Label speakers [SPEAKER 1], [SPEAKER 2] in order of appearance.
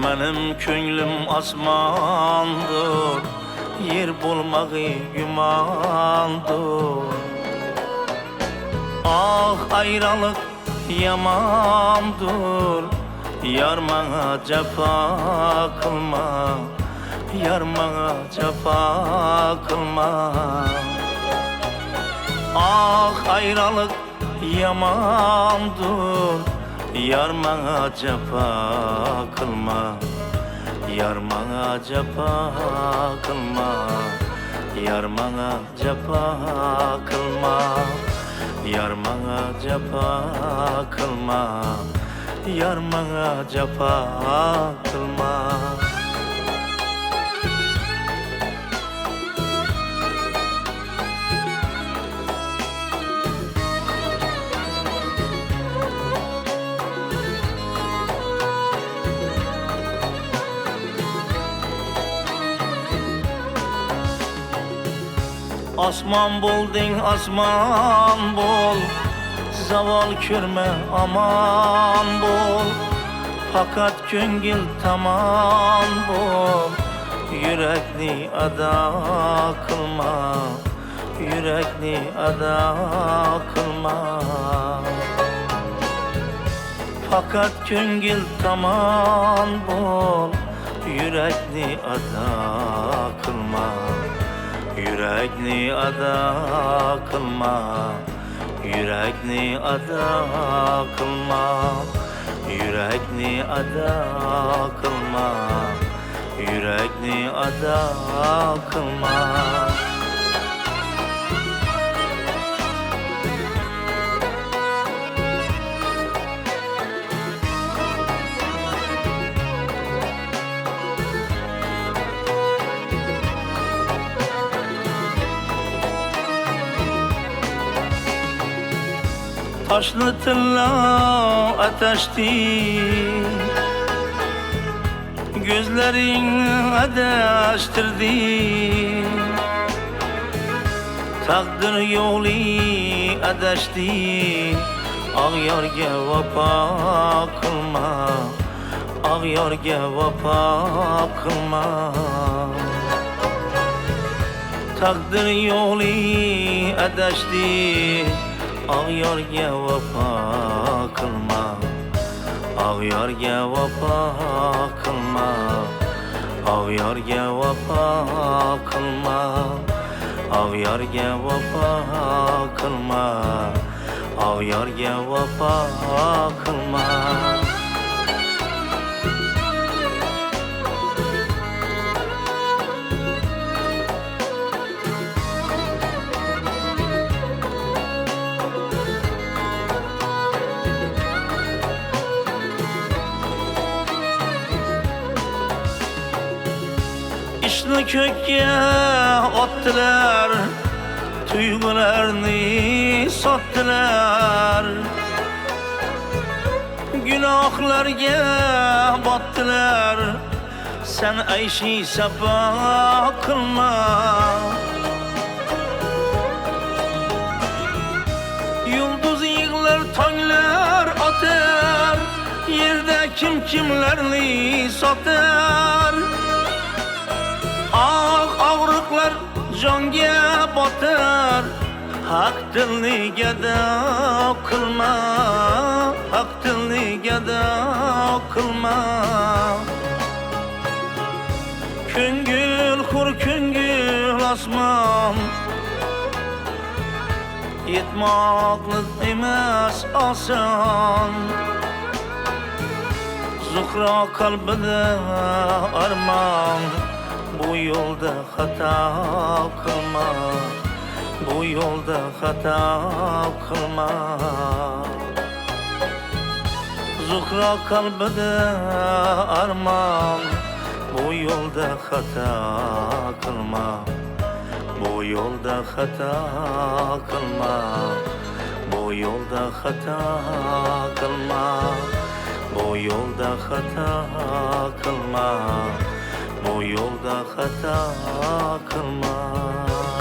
[SPEAKER 1] Benim könglim asmandır, yer bulmağı gümandır. Ah ayrılık yamandır, yar bana cefa kılma, yar bana cefa kılma. Ah ayrılık yamandır, yar bana cefa kılma, yar bana cefa kılma, yar bana cefa kılma, yar bana cefa kılma, yar bana cefa kılma. Asman buldun asman bol, zaval körme aman bol. Fakat köngil tamam bol, yürekni ada kılma, yürekni ada kılma. Fakat köngil tamam bol, yürekni ada kılma, yürekni ada kılma, yürekni ada kılma, yürekni ada kılma, yürekni ada kılma. Taşlı tilla ateşti, gözlerin ateştirdi. Takdir yolu ateşti, ağyarga vapa kılma, ağyarga vapa kılma. Takdir yolu ateşti, ağyarga vapa kılma, ağyarga vapa kılma, ağyarga vapa kılma, ağyarga vapa kılma, ağyarga vapa kılma. İşni kökke attılar, tuygularını sattılar. Günahlarga battılar, sen ayşi safa kılma. Yıldız yığlar, tanglar atar, yerde kim kimlerini satar. Ah ağrıklar jonga batar, hak dilni gado kılma, hak dilni gado kılma. Köngül hur köngül asman, yetmaklık emas asan. Zuhra kalbide arman, bu yolda hata kılma, bu yolda hata kılma. Zuhra kalbide arman, bu yolda hata kılma, Bu yolda hata kılma, bu yolda hata kılma, bu yolda hata kılma, bu yolda hata kılma.